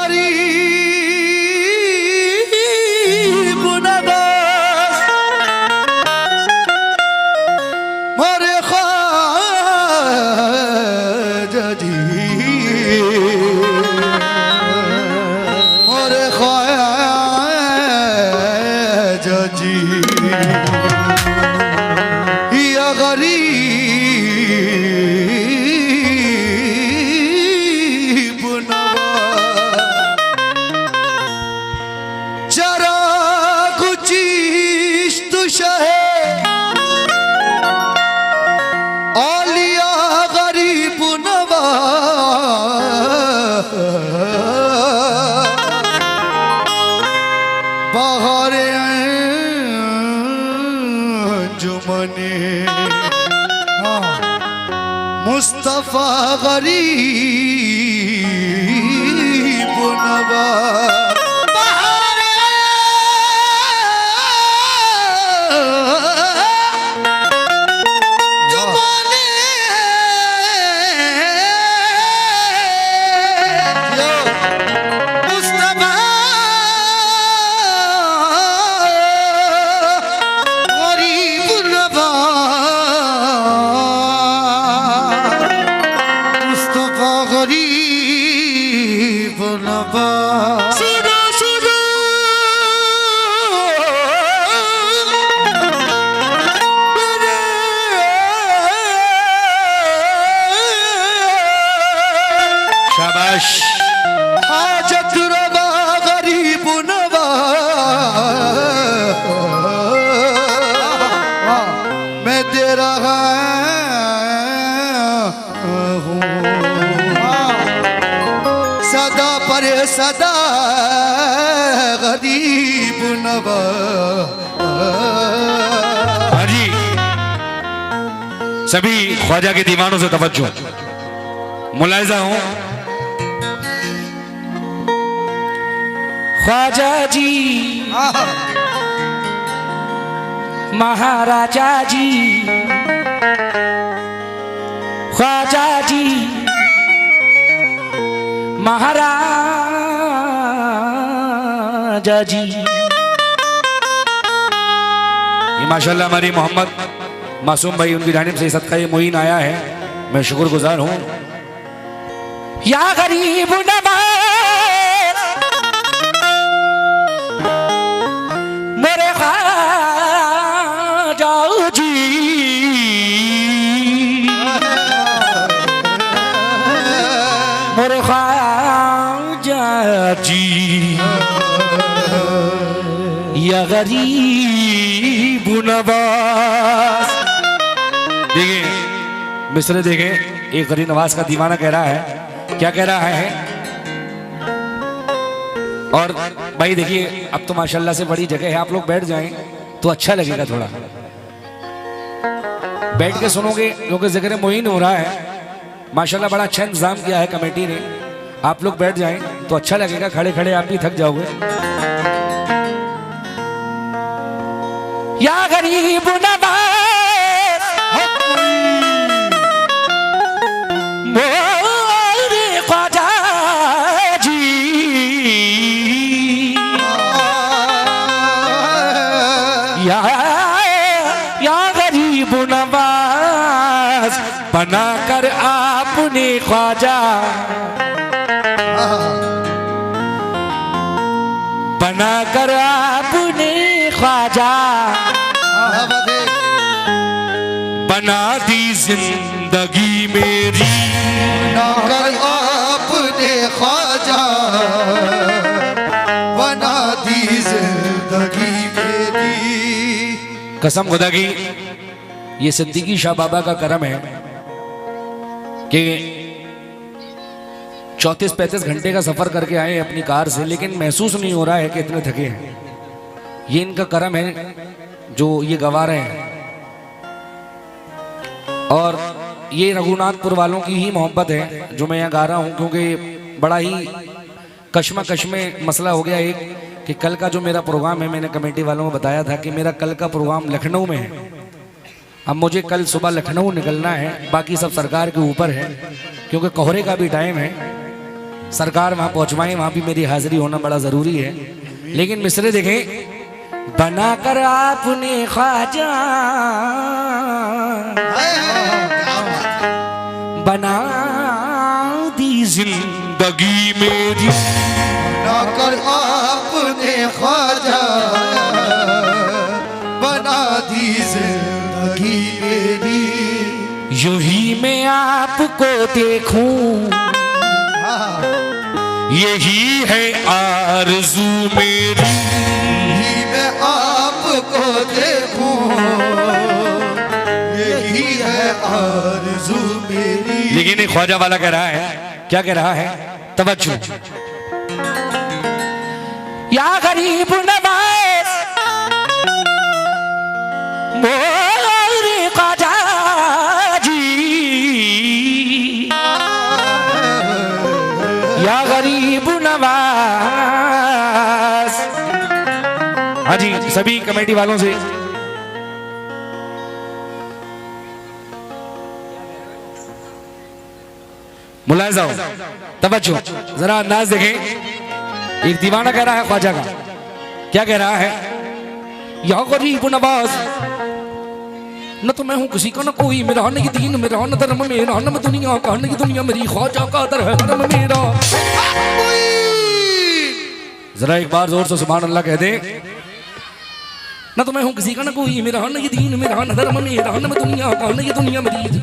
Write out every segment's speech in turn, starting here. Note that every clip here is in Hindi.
गरीब नवाज मोरे ख्वाजा जी मोरे ख्वाजा जी या गरीब नवाज जरा कुछ इश्क शहे औलिया गरीब नवाज बहारे अंजुमने मुस्तफा गरीब नवाज शाबाश हाजत रवा गरीब नवाज मैं तेरा हूँ सदा पर सदा गरीब नवाज। हाँ जी, सभी ख्वाजा के दीवानों से तवज्जो, मुलाहिजा हूं ख्वाजा जी महाराजा जी ख्वाजा जी महाराजा जी। ये माशाल्लाह हमारी मोहम्मद मासूम भाई उनकी जानिब से सदका ये मुईन आया है, मैं शुक्रगुजार हूँ। या गरीब नवाज मेरे ख्वाजा जी मेरे ख्वाजा जी या गरीब नवाज। देखिए मिसरे देखें, एक गरीब नवाज का दीवाना कह रहा है, क्या कह रहा है। और भाई देखिए अब तो माशाल्लाह से बड़ी जगह है, आप लोग बैठ जाएं तो अच्छा लगेगा, थोड़ा बैठ के सुनोगे क्योंकि जिक्र मुईन हो रहा है। माशाल्लाह बड़ा अच्छा इंतजाम किया है कमेटी ने, आप लोग बैठ जाएं तो अच्छा लगेगा, खड़े खड़े आप भी थक जाओगे। या गरीब नवाज मोरे ख्वाजा जी या गरीब नवाज बनाकर आपने ख्वाजा बनाकर आपने ख्वाजा बना दी जिंदगी मेरी बनाकर आपने ख्वाजा बना दी जिंदगी मेरी। कसम खुदा की ये सिद्दीकी शाह बाबा का करम है कि 34-35 घंटे का सफर करके आए अपनी कार से, लेकिन महसूस नहीं हो रहा है कि इतने थके हैं। ये इनका करम है जो ये गवा रहे हैं, और ये रघुनाथपुर वालों की ही मोहब्बत है जो मैं यहाँ गा रहा हूँ, क्योंकि बड़ा ही कश्मकश में मसला हो गया एक कि कल का जो मेरा प्रोग्राम है, मैंने कमेटी वालों को बताया था कि मेरा कल का प्रोग्राम लखनऊ में है। अब मुझे कल सुबह लखनऊ निकलना है, बाकी सब सरकार के ऊपर है क्योंकि कोहरे का भी टाइम है। सरकार वहां पहुंचवाएं, वहां भी मेरी हाजिरी होना बड़ा जरूरी है। लेकिन मिसरे देखें, बनाकर आपने ख्वाजा बना दी जिंदगी मेरी, बनाकर आपने ख्वाजा बना दी जिंदगी मेरी। यूं ही मैं आपको देखूं, यही है आरज़ू मेरी। ही मैं आपको देखूं, यही है आरज़ू मेरी। लेकिन एक ख्वाजा वाला कह रहा है, क्या कह रहा है? तवज्जो। या गरीब नवाज मोरे ख्वाजा जी, या गरीब नवाज। हाँ जी, सभी कमेटी वालों से मुलाहिजा हो, तवज्जो, जरा अंदाज देखें। एक दीवाना कह रहा है ख्वाजा का, क्या कह रहा है? या गरीब नवाज, न तो मैं हूं किसी का, न कोई मेरा, न ये दीन मेरा, न धर्म मेरा, न मैं दुनिया का, न ये दुनिया मेरी, ख्वाजा का दर है धर्म मेरा। जरा एक बार जोर से सुभान अल्लाह कह दे। न तो मैं हूं किसी का, न कोई मेरा, न ये दीन मेरा, न धर्म मेरा, न मैं दुनिया का, न ये दुनिया मेरी।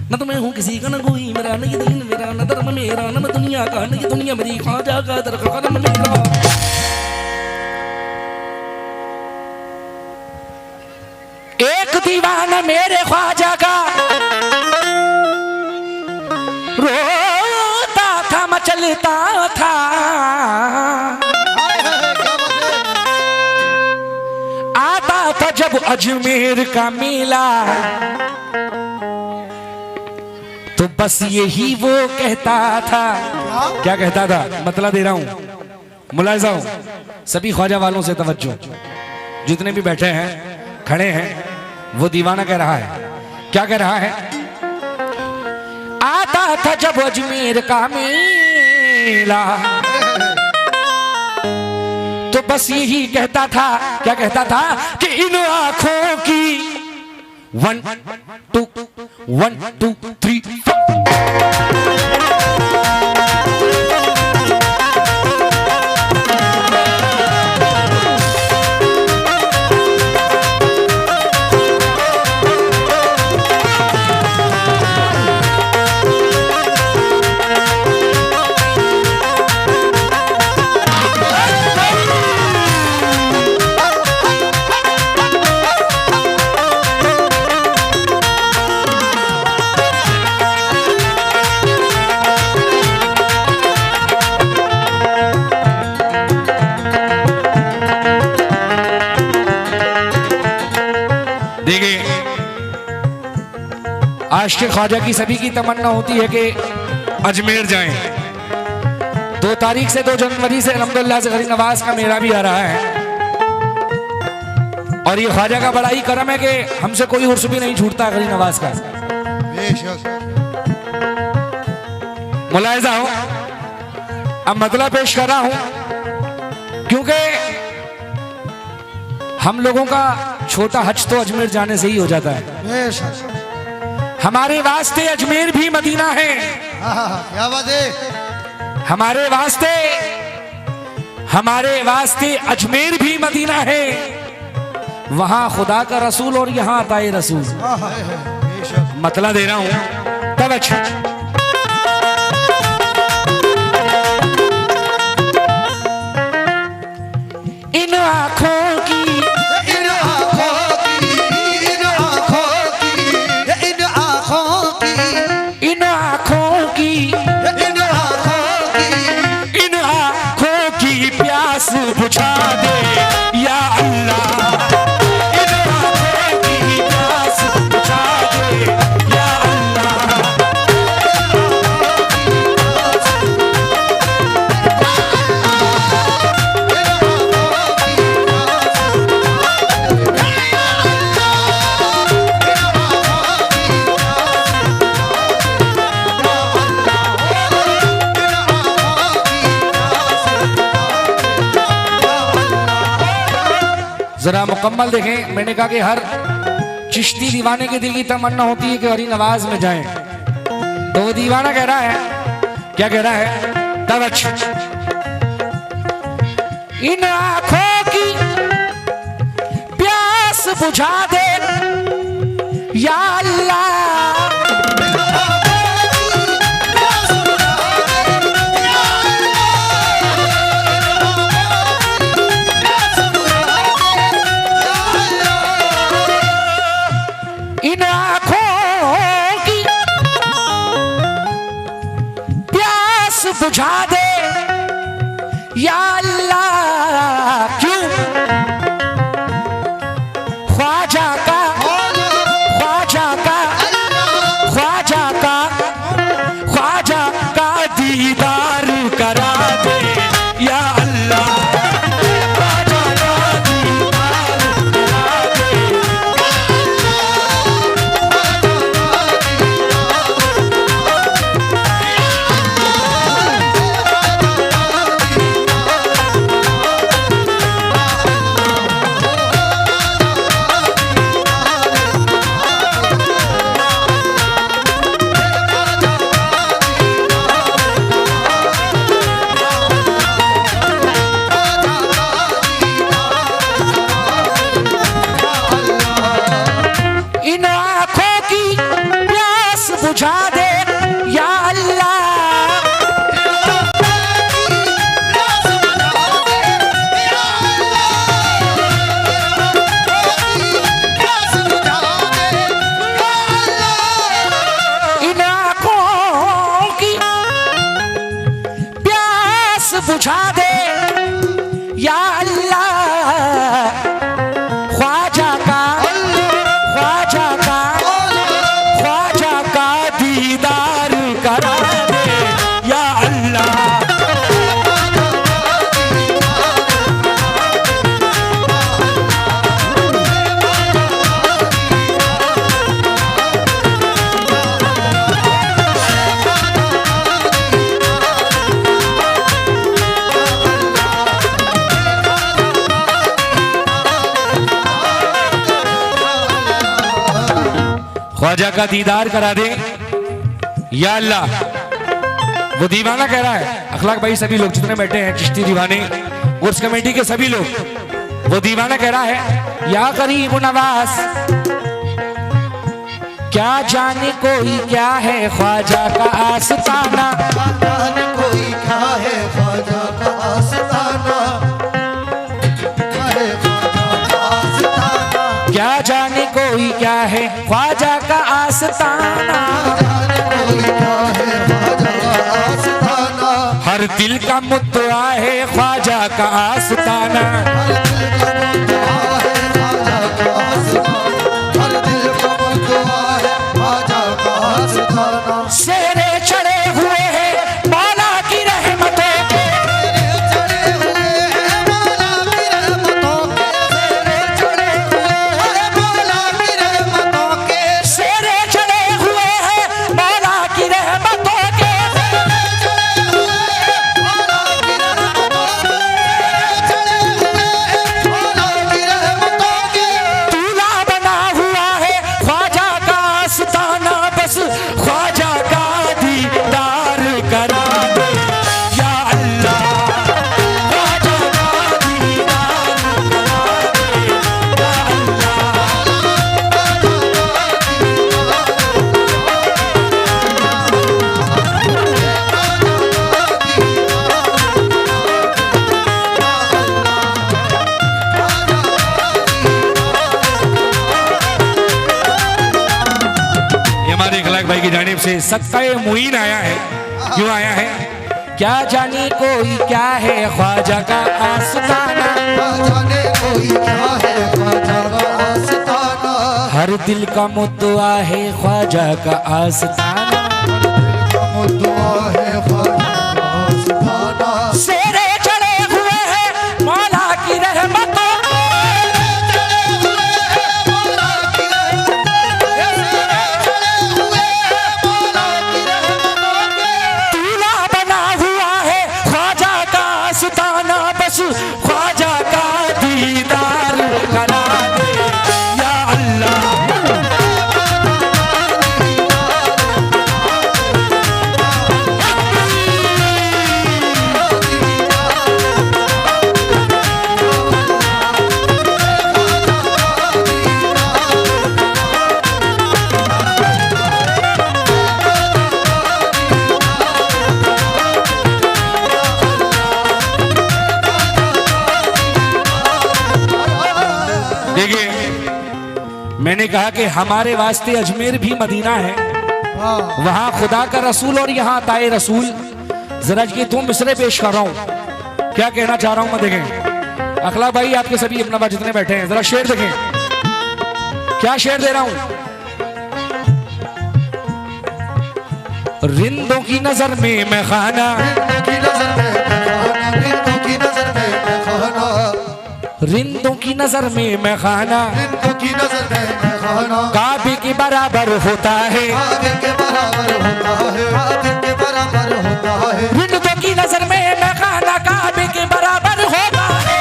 न तो मैं हूं किसी का, न कोई मेरा, न ये दीन मेरा, न धर्म मेरा, न मैं दुनिया का, न ये दुनिया मेरी, ख्वाजा का दर है धर्म मेरा। एक दीवाना मेरे ख्वाजा का रोता था, मचलता था, आता था जब अजमेर का मेला, तो बस यही वो कहता था। क्या कहता था? मतलब दे रहा हूं, मुलाहिजा हो, सभी ख्वाजा वालों से तवज्जो, जितने भी बैठे हैं, खड़े हैं, वो दीवाना कह रहा है। क्या कह रहा है? आता था जब अजमेर का मेला, तो बस यही कहता था। क्या कहता था? कि इन आंखों की 1 2 1 2 3 4। आशिक़ ख्वाजा की सभी की तमन्ना होती है कि अजमेर जाएं। 2 तारीख से 2 जनवरी से अल्हम्दुलिल्लाह से गरीब नवाज का मेला भी आ रहा है। और ये ख्वाजा का बड़ा ही करम है कि हमसे कोई उर्स भी नहीं छूटता गरीब नवाज का। मुलाहिजा हो, अब मतलब पेश कर रहा हूं, क्योंकि हम लोगों का छोटा हज तो अजमेर जाने से ही हो जाता है। हमारे वास्ते अजमेर भी मदीना है। क्या बात है? हमारे वास्ते अजमेर भी मदीना है। वहां खुदा का रसूल और यहाँ अताए रसूल। मतला दे रहा हूं, तवज्जो। इन आंखों की, इन आंखों की, इन आंखों की, इन आंखों की, इन आंखों की, इन आंखों की, इन आंखों की प्यास बुझा दे या अल्लाह। इन आंखों की प्यास बुझा दे या अल्लाह। जरा मुकम्मल देखें। मैंने कहा कि हर चिश्ती दीवाने के दिल की तमन्ना होती है कि हरी नवाज में जाएं, तो वो दीवाना कह रहा है, क्या कह रहा है? तवज्जो। इन आंखों की प्यास बुझा दे या अल्लाह, इन आंखों की प्यास बुझा दे या अल्लाह। क्यों? ख्वाजा का ख्वाजा का ख्वाजा का ख्वाजा का दीदार करा दे या अल्लाह। ख्वाजा का दीदार करा दे। इन आंखों की प्यास बुझा दे या अल्लाह। इन आंखों की प्यास बुझा दे या अल्लाह। ख्वाजा का ख्वाजा का ख्वाजा का दीदार करा दे या अल्लाह। ख्वाजा का दीदार करा दे या अल्लाह। वो दीवाना कह रहा है, अखलाक भाई सभी लोग जितने बैठे हैं, चिश्ती दीवाने, उर्स कमेटी के सभी लोग, वो दीवाना कह रहा है, या करीब नवाज क्या जाने कोई क्या है ख्वाजा का आस्ताना। जाने कोई क्या है ख्वाजा का आस्ताना, क्या जाने कोई क्या है ख्वाजा का आस्ताना। जाने कोई क्या है ख्वाजा का आस्ताना। हर दिल का मुद्दा है ख्वाजा का आस्ताना। हर दिल का मुद्दा है ख्वाजा का आस्ताना। हर दिल का मुद्दा है ख्वाजा का आस्ताना। सेरे चढ़े हुए हैं मौला की रहमतों के, चढ़े हुए हैं मौला की रहमतों के। चढ़े हुए हैं मौला की रहमतों के। सेरे चढ़े हुए हैं मौला की रहमतों के। चढ़े हुए हैं मौला की रहमतों के। चढ़े हुए हैं मौला की रहमतों के। दूल्हा बना हुआ है ख्वाजा का आस्ताना, बस ख्वाजा का दीदार करा दे या अल्लाह। ख्वाजा का दीदार करा दे या अल्लाह। ये हमारे इखलाक भाई की जानिब से सत्ताए मुईन आया है। क्यों आया है? क्या जाने कोई क्या है ख्वाजा का आस्ताना। जाने कोई क्या है ख्वाजा का आस्ताना। हर दिल का मुद्दा है ख्वाजा का आस्ताना। मुद्दा है ख्वाजा का आस्ताना। सेरे चढ़े हुए हैं मौला की रहमतों के। चढ़े हुए हैं मौला की रहमतों के। चढ़े हुए हैं मौला की रहमतों के। दूल्हा बना हुआ है ख्वाजा का आस्ताना, बस ख्वाजा का दीदार मैंने कहा कि हमारे वास्ते अजमेर भी मदीना है, वहां खुदा का रसूल और यहाँ ताए रसूल। जरा ये दो मिसरे पेश कर रहा हूं, क्या कहना चाह रहा हूं मैं, देखें अखलाक भाई, आपके सभी अपना बात जितने बैठे हैं, जरा शेर देखें, क्या शेर दे रहा हूं। रिंदों की नजर में मैं खाना, रिंदों की नजर में मैं खाना, काबे के बराबर होता है, रिंदों की नजर में मैं खाना, काबे के बराबर होता है,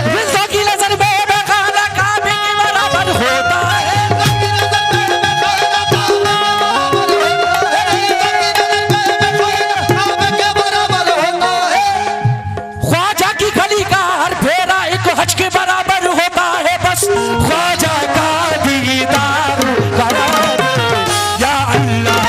रिंदों की नजर में मैं खाना, काबे के बराबर होता है, ख्वाजा की गली का हर फेरा एक हज के बराबर होता है, बस ख्वाजा का दीदार करार या अल्लाह।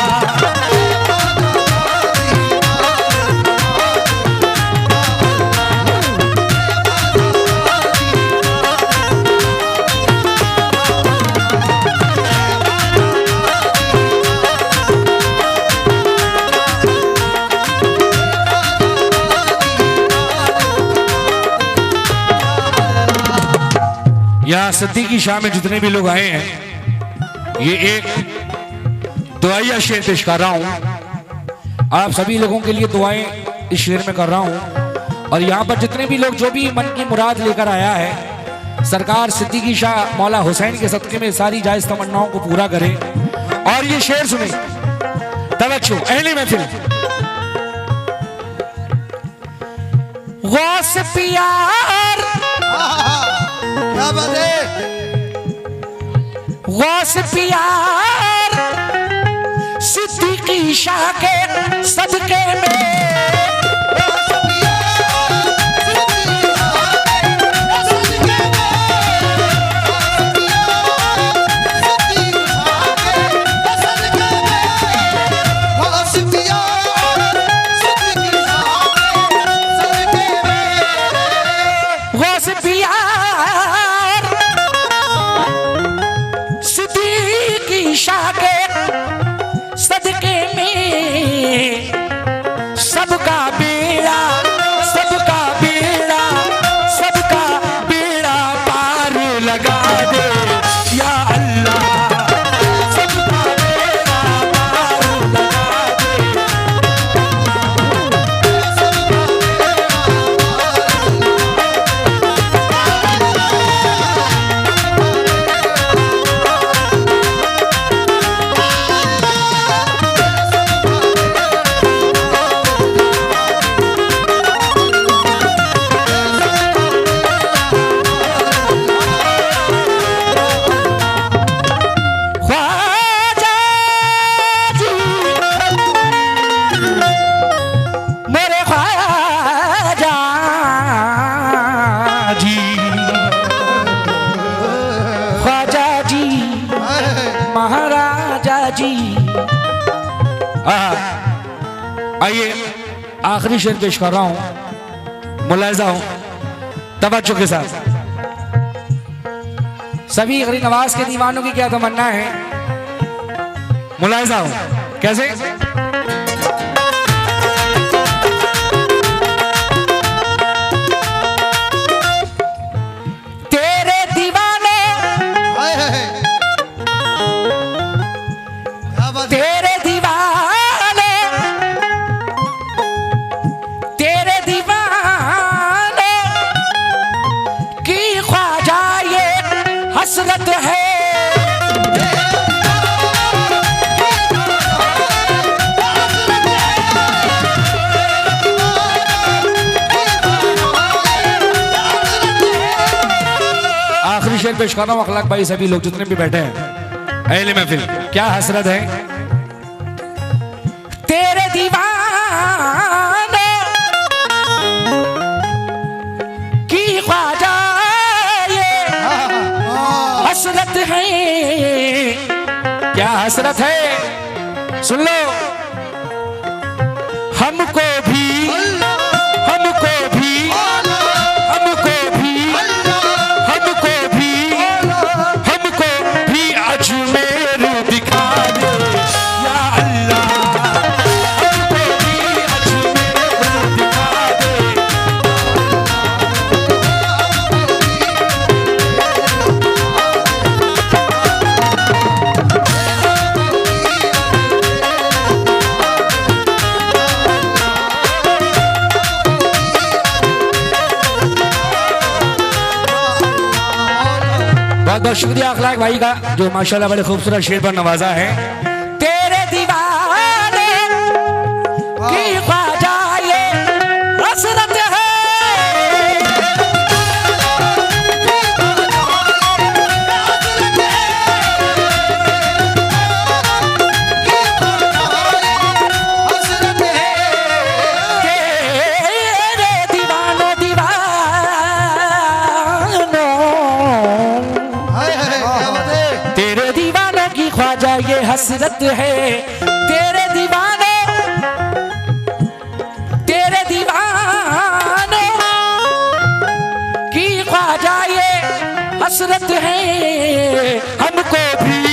यहाँ सिद्दीकी शाह में जितने भी लोग आए हैं, ये एक दुआया शेर पेश कर रहा हूँ। आप सभी लोगों के लिए दुआएं इस शेर में कर रहा हूँ। और यहाँ पर जितने भी लोग जो भी मन की मुराद लेकर आया है, सरकार सिद्दीकी शाह मौला हुसैन के सदके में सारी जायज तमन्नाओं को पूरा करे। और ये शेर सुने, तवज्जो अहले महफिल। गौस प्यार, क्या बात है, गौस प्यार सिद्दीकी शाह के सदके में, गौस प्यार सिद्दीकी शाह के सदके में, सबका बेड़ा, सबका बेड़ा, सबका बेड़ा पार लगा दे या अल्लाह, सबका बेड़ा पार लगा दे। ख्वाजा जी, मेरे ख्वाजा जी, ख्वाजा जी, महाराजा जी। आइए आखिरी शेर पेश कर रहा हूं, मुलाहिजा हो तवज्जो के साथ। सभी गरीब नवाज के दीवानों की क्या तमन्ना है, मुलाहिजा हो कैसे। तेरे दीवाने, हाय हाय, क्या बात है, तेरे दीवाने, तेरे दीवाने की ख्वाजा ये हसरत है, आखिरी शेर पेश कर रहा हूं अखलाक भाई, सभी लोग जितने भी बैठे हैं, अहले महफिल, क्या हसरत है। तेरे दीवाने की ख्वाजा ये हसरत है, क्या हसरत है, सुन लो। हमको भी बहुत शुक्रिया अखलाक भाई का जो माशाल्लाह बड़े खूबसूरत शेर पर नवाजा है। तेरे दीवाने की ख्वाजा ये हसरत है, हसरत है। तेरे दीवानों दीवानों हाय हाय क्या बात है। तेरे दीवानों की ख्वाजा ये हसरत है। तेरे दीवानों की ख्वाजा ये हसरत है, हमको भी